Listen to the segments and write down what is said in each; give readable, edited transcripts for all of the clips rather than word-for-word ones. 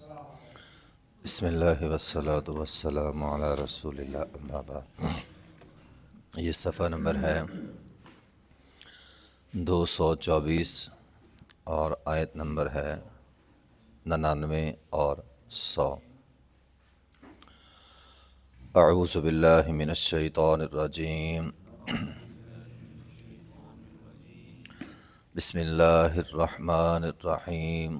بسم اللہ والصلاة والسلام علی رسول اللہ اما بعد۔ یہ صفحہ نمبر ہے 224 اور آیت نمبر ہے 99 اور 100۔ اعوذ باللہ من الشیطان الرجیم، بسم اللہ الرحمن الرحیم۔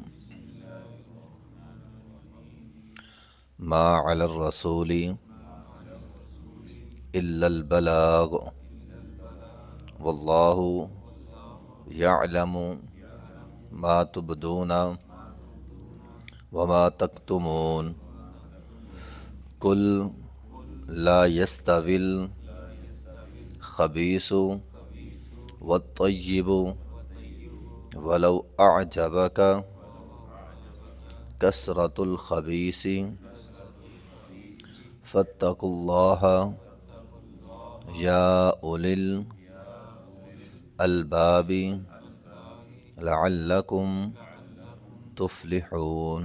ما علی الرسول الا البلاغ واللہ یعلم ما تبدون وما تکتمون قل لا یستوی الخبیث والطیب ولو اعجبک کثرۃ الخبیث فاتقوا اللہ یا اولی الالباب لعلکم تفلحون۔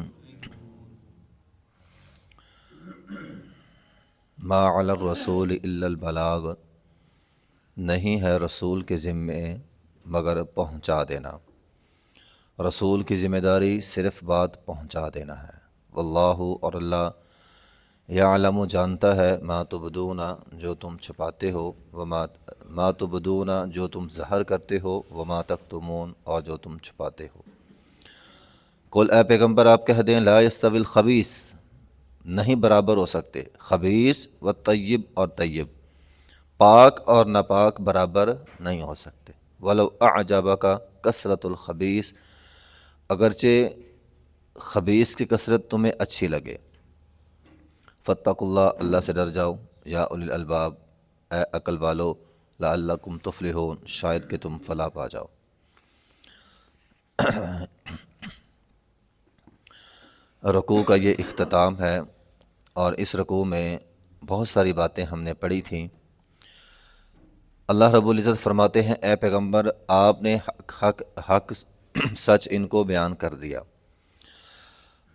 ما علی الرسول الا البلاغ، نہیں ہے رسول کے ذمے مگر پہنچا دینا۔ رسول کی ذمہ داری صرف بات پہنچا دینا ہے۔ واللہ، اور اللہ، یعلم جانتا ہے، ما تبدون جو تم چھپاتے ہو، ما تبدون جو تم ظاہر کرتے ہو، وما تکتمون اور جو تم چھپاتے ہو۔ قل، اے پیغمبر آپ کہہ دیں، لا یستوی الخبیث، نہیں برابر ہو سکتے، خبیث و طیب اور طیب، پاک اور ناپاک برابر نہیں ہو سکتے۔ ولو اعجبک کثرۃ الخبیث، اگرچہ خبیث کی کثرت تمہیں اچھی لگے۔ فاتقوا اللہ، اللہ سے ڈر جاؤ، یا اولی الالباب، اے عقل والو، لعلکم تفلحون، شاید کہ تم فلاح پا جاؤ۔ رکوع کا یہ اختتام ہے، اور اس رکوع میں بہت ساری باتیں ہم نے پڑھی تھیں۔ اللہ رب العزت فرماتے ہیں، اے پیغمبر آپ نے حق سچ ان کو بیان کر دیا،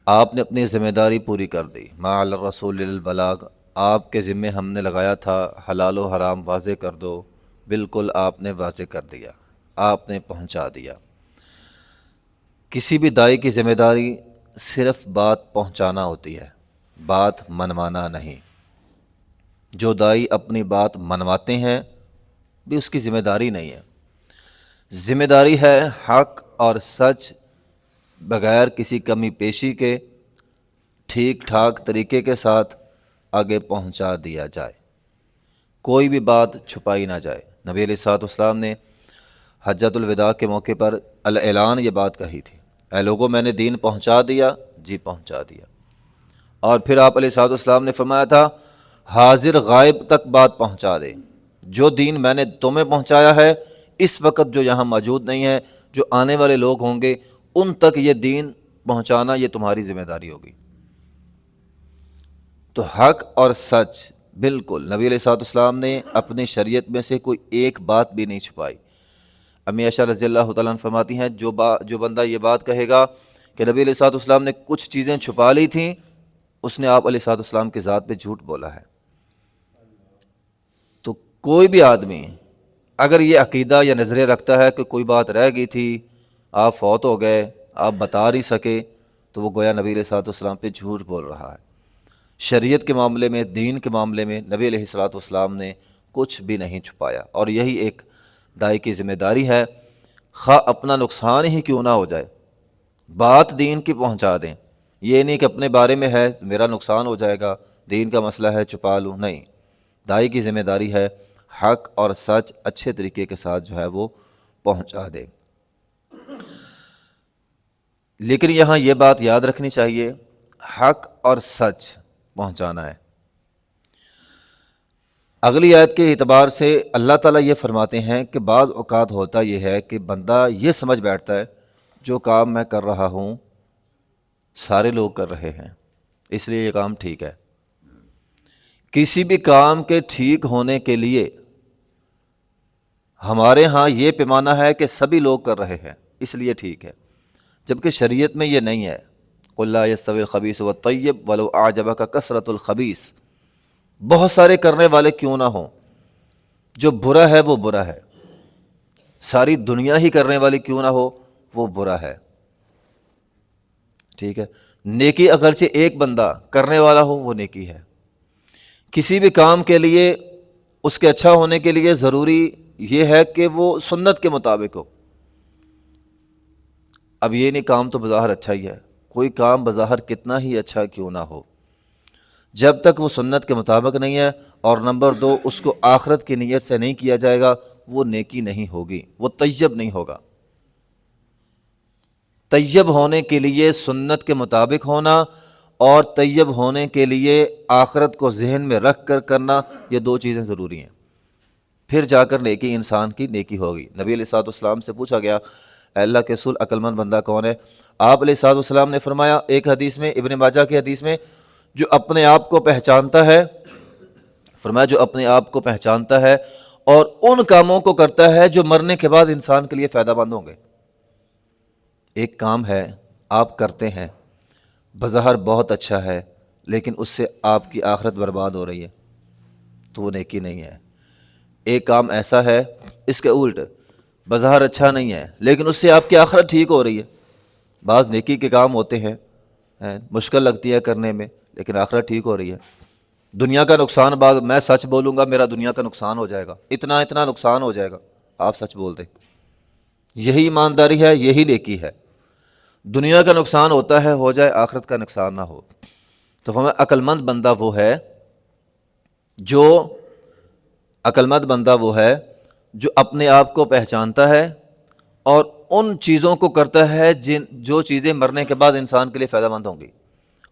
آپ نے اپنی ذمہ داری پوری کر دی۔ ما علی الرسول الا البلاغ، آپ کے ذمے ہم نے لگایا تھا حلال و حرام واضح کر دو، بالکل آپ نے واضح کر دیا، آپ نے پہنچا دیا۔ کسی بھی داعی کی ذمہ داری صرف بات پہنچانا ہوتی ہے، بات منوانا نہیں۔ جو داعی اپنی بات منواتے ہیں بھی اس کی ذمہ داری نہیں ہے۔ ذمہ داری ہے حق اور سچ بغیر کسی کمی پیشی کے ٹھیک ٹھاک طریقے کے ساتھ آگے پہنچا دیا جائے، کوئی بھی بات چھپائی نہ جائے۔ نبی علیہ الصلوۃ والسلام نے حجۃ الوداع کے موقع پر الاعلان یہ بات کہی تھی، اے لوگوں میں نے دین پہنچا دیا، جی پہنچا دیا۔ اور پھر آپ علیہ الصلوۃ والسلام نے فرمایا تھا، حاضر غائب تک بات پہنچا دے، جو دین میں نے تمہیں پہنچایا ہے اس وقت جو یہاں موجود نہیں ہے، جو آنے والے لوگ ہوں گے ان تک یہ دین پہنچانا یہ تمہاری ذمہ داری ہوگی۔ تو حق اور سچ بالکل نبی علیہ الصلوۃ والسلام نے اپنی شریعت میں سے کوئی ایک بات بھی نہیں چھپائی۔ امی عائشہ رضی اللہ تعالیٰ عنہ فرماتی ہیں، جو بندہ یہ بات کہے گا کہ نبی علیہ الصلوۃ والسلام نے کچھ چیزیں چھپا لی تھیں، اس نے آپ علیہ الصلوۃ والسلام کی ذات پہ جھوٹ بولا ہے۔ تو کوئی بھی آدمی اگر یہ عقیدہ یا نظریہ رکھتا ہے کہ کوئی بات رہ گئی تھی، آپ فوت ہو گئے، آپ بتا نہیں سکے، تو وہ گویا نبی علیہ الصلوۃ والسلام پہ جھوٹ بول رہا ہے۔ شریعت کے معاملے میں، دین کے معاملے میں نبی علیہ الصلوۃ والسلام نے کچھ بھی نہیں چھپایا، اور یہی ایک داعی کی ذمہ داری ہے، خواہ اپنا نقصان ہی کیوں نہ ہو جائے، بات دین کی پہنچا دیں۔ یہ نہیں کہ اپنے بارے میں ہے میرا نقصان ہو جائے گا، دین کا مسئلہ ہے چھپا لوں، نہیں۔ داعی کی ذمہ داری ہے حق اور سچ اچھے طریقے کے ساتھ جو ہے وہ پہنچا دے۔ لیکن یہاں یہ بات یاد رکھنی چاہیے، حق اور سچ پہنچانا ہے۔ اگلی آیت کے اعتبار سے اللہ تعالیٰ یہ فرماتے ہیں کہ بعض اوقات ہوتا یہ ہے کہ بندہ یہ سمجھ بیٹھتا ہے جو کام میں کر رہا ہوں سارے لوگ کر رہے ہیں، اس لیے یہ کام ٹھیک ہے۔ کسی بھی کام کے ٹھیک ہونے کے لیے ہمارے ہاں یہ پیمانہ ہے کہ سبھی لوگ کر رہے ہیں اس لیے ٹھیک ہے، جبکہ شریعت میں یہ نہیں ہے۔ قل لا یستوی الخبیث والطیب ولو اعجبک کثرۃ الخبیث، بہت سارے کرنے والے کیوں نہ ہوں، جو برا ہے وہ برا ہے، ساری دنیا ہی کرنے والی کیوں نہ ہو وہ برا ہے، ٹھیک ہے۔ نیکی اگرچہ ایک بندہ کرنے والا ہو وہ نیکی ہے۔ کسی بھی کام کے لیے اس کے اچھا ہونے کے لیے ضروری یہ ہے کہ وہ سنت کے مطابق ہو۔ اب یہ نہیں کام تو بظاہر اچھا ہی ہے، کوئی کام بظاہر کتنا ہی اچھا کیوں نہ ہو، جب تک وہ سنت کے مطابق نہیں ہے، اور نمبر دو اس کو آخرت کی نیت سے نہیں کیا جائے گا، وہ نیکی نہیں ہوگی، وہ طیب نہیں ہوگا۔ طیب ہونے کے لیے سنت کے مطابق ہونا اور طیب ہونے کے لیے آخرت کو ذہن میں رکھ کر کرنا، یہ دو چیزیں ضروری ہیں، پھر جا کر نیکی انسان کی نیکی ہوگی۔ نبی علیہ الصلوۃ والسلام سے پوچھا گیا اے اللہ کے رسول عقل مند بندہ کون ہے؟ آپ علیہ الصلوۃ والسلام نے فرمایا ایک حدیث میں، ابن ماجہ کی حدیث میں، جو اپنے آپ کو پہچانتا ہے، فرمایا جو اپنے آپ کو پہچانتا ہے اور ان کاموں کو کرتا ہے جو مرنے کے بعد انسان کے لیے فائدہ مند ہوں گے۔ ایک کام ہے آپ کرتے ہیں، بظاہر بہت اچھا ہے، لیکن اس سے آپ کی آخرت برباد ہو رہی ہے، تو وہ نیکی نہیں ہے۔ ایک کام ایسا ہے اس کے الٹ، بظاہر اچھا نہیں ہے لیکن اس سے آپ کی آخرت ٹھیک ہو رہی ہے۔ بعض نیکی کے کام ہوتے ہیں مشکل لگتی ہے کرنے میں، لیکن آخرت ٹھیک ہو رہی ہے۔ دنیا کا نقصان، بعد میں سچ بولوں گا میرا دنیا کا نقصان ہو جائے گا، اتنا نقصان ہو جائے گا، آپ سچ بول دیں، یہی ایمانداری ہے، یہی نیکی ہے۔ دنیا کا نقصان ہوتا ہے، ہو جائے، آخرت کا نقصان نہ ہو۔ تو ہمیں عقل مند بندہ وہ ہے جو اپنے آپ کو پہچانتا ہے اور ان چیزوں کو کرتا ہے جو چیزیں مرنے کے بعد انسان کے لیے فائدہ مند ہوں گی۔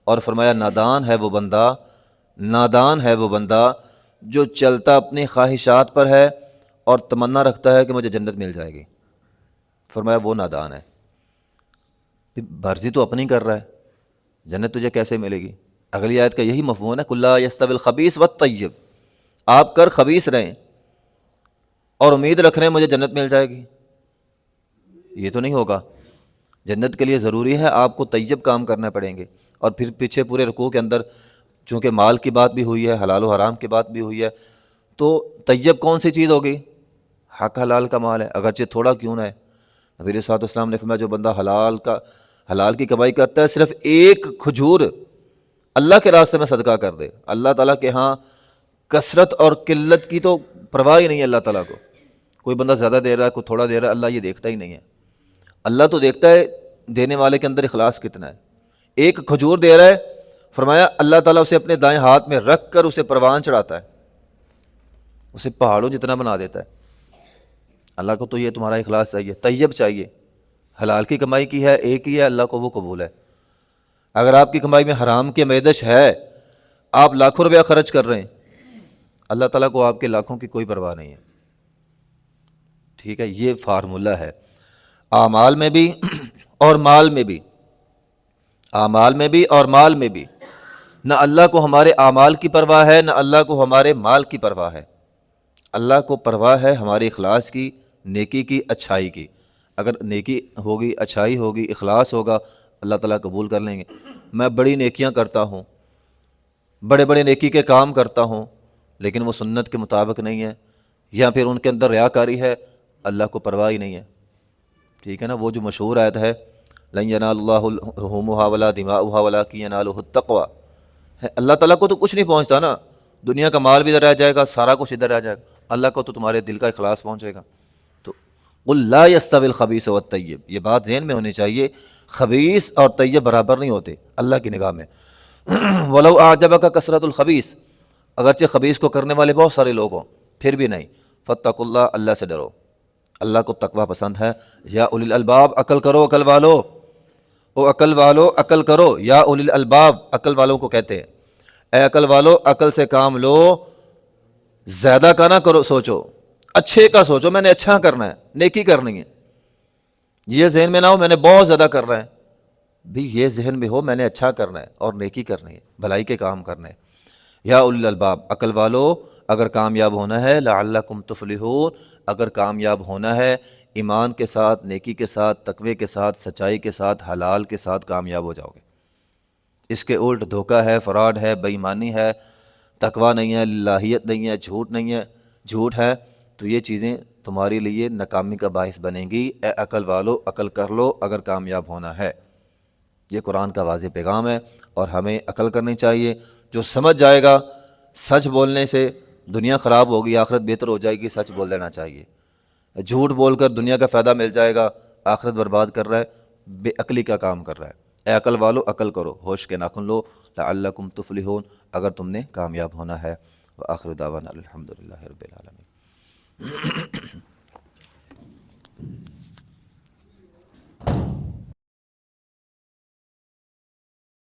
اور فرمایا نادان ہے وہ بندہ جو چلتا اپنی خواہشات پر ہے اور تمنا رکھتا ہے کہ مجھے جنت مل جائے گی، فرمایا وہ نادان ہے۔ مرضی تو اپنی کر رہا ہے، جنت تجھے کیسے ملے گی؟ اگلی آیت کا یہی مفہوم ہے، قل لا یستوی الخبیث والطیب، آپ کر خبیث رہیں اور امید رکھ رہے ہیں مجھے جنت مل جائے گی، یہ تو نہیں ہوگا۔ جنت کے لیے ضروری ہے آپ کو طیب کام کرنے پڑیں گے۔ اور پھر پیچھے پورے رکوع کے اندر چونکہ مال کی بات بھی ہوئی ہے، حلال و حرام کی بات بھی ہوئی ہے، تو طیب کون سی چیز ہوگی؟ حق حلال کا مال ہے، اگرچہ تھوڑا کیوں نہ ہے۔ نبی علیہ الصلوۃ والسلام نے فرمایا جو بندہ حلال کی کمائی کرتا ہے، صرف ایک کھجور اللہ کے راستے میں صدقہ کر دے، اللہ تعالیٰ کے ہاں کثرت اور قلت کی تو پرواہ ہی نہیں ہے اللہ تعالیٰ کو۔ کوئی بندہ زیادہ دے رہا ہے، کوئی تھوڑا دے رہا ہے، اللہ یہ دیکھتا ہی نہیں ہے۔ اللہ تو دیکھتا ہے دینے والے کے اندر اخلاص کتنا ہے۔ ایک کھجور دے رہا ہے، فرمایا اللہ تعالیٰ اسے اپنے دائیں ہاتھ میں رکھ کر اسے پروان چڑھاتا ہے، اسے پہاڑوں جتنا بنا دیتا ہے۔ اللہ کو تو یہ تمہارا اخلاص چاہیے، طیب چاہیے۔ حلال کی کمائی کی ہے ایک ہی ہے، اللہ کو وہ قبول ہے۔ اگر آپ کی کمائی میں حرام کی میدش ہے، آپ لاکھوں روپیہ خرچ کر رہے ہیں، اللہ تعالیٰ کو آپ کے لاکھوں کی کوئی پرواہ نہیں ہے، ٹھیک ہے۔ یہ فارمولہ ہے اعمال میں بھی اور مال میں بھی، اعمال میں بھی اور مال میں بھی۔ نہ اللہ کو ہمارے اعمال کی پرواہ ہے، نہ اللہ کو ہمارے مال کی پرواہ ہے۔ اللہ کو پرواہ ہے ہمارے اخلاص کی، نیکی کی، اچھائی کی۔ اگر نیکی ہوگی، اچھائی ہوگی، اخلاص ہوگا، اللہ تعالیٰ قبول کر لیں گے۔ میں بڑی نیکیاں کرتا ہوں، بڑے بڑے نیکی کے کام کرتا ہوں، لیکن وہ سنت کے مطابق نہیں ہے، یا پھر ان کے اندر ریاکاری ہے، اللہ کو پرواہ ہی نہیں ہے، ٹھیک ہے نا۔ وہ جو مشہور آیت ہے لن ینال اللہ لحومها ولا دماؤها ولکن ینالہ التقوی، اللہ تعالیٰ کو تو کچھ نہیں پہنچتا نا، دنیا کا مال بھی ادھر آ جائے گا، سارا کچھ ادھر آ جائے گا، اللہ کو تو تمہارے دل کا اخلاص پہنچے گا۔ تو قل لا یستوی الخبیث والطیب، یہ بات ذہن میں ہونی چاہیے، خبیث اور طیب برابر نہیں ہوتے اللہ کی نگاہ میں۔ ولو اعجبک کثرت الخبیث، اگرچہ خبیث کو کرنے والے بہت سارے لوگ ہوں، پھر بھی نہیں۔ فاتقوا اللہ، اللہ سے ڈرو، اللہ کو تقوی پسند ہے۔ یا اولی الالباب، عقل کرو عقل والو، او عقل والو عقل کرو، یا اولی الالباب عقل والوں کو کہتے ہیں، اے عقل والو عقل سے کام لو، زیادہ کا نہ کرو، سوچو اچھے کا سوچو، میں نے اچھا کرنا ہے، نیکی کرنی ہے، یہ ذہن میں نہ ہو میں نے بہت زیادہ کرنا ہے، بھی یہ ذہن میں ہو میں نے اچھا کرنا ہے اور نیکی کرنی ہے، بھلائی کے کام کرنے ہیں۔ یا اولی الالباب، عقل والو اگر کامیاب ہونا ہے، لعلکم تفلحون، اگر کامیاب ہونا ہے ایمان کے ساتھ، نیکی کے ساتھ، تقوی کے ساتھ، سچائی کے ساتھ، حلال کے ساتھ کامیاب ہو جاؤ گے۔ اس کے الٹ دھوکہ ہے، فراڈ ہے، بے ایمانی ہے، تقوی نہیں ہے، لاہیت نہیں ہے، جھوٹ نہیں ہے، جھوٹ ہے، تو یہ چیزیں تمہارے لیے ناکامی کا باعث بنیں گی۔ اے عقل والو، عقل کر لو اگر کامیاب ہونا ہے۔ یہ قرآن کا واضح پیغام ہے اور ہمیں عقل کرنی چاہیے۔ جو سمجھ جائے گا سچ بولنے سے دنیا خراب ہوگی، آخرت بہتر ہو جائے گی، سچ بول لینا چاہیے۔ جھوٹ بول کر دنیا کا فائدہ مل جائے گا، آخرت برباد کر رہا ہے، بے عقلی کا کام کر رہا ہے۔ اے عقل والو، عقل کرو، ہوش کے ناخن لو، لعلکم تفلحون، اگر تم نے کامیاب ہونا ہے۔ وآخر دعوانا الحمدللہ رب العالمین۔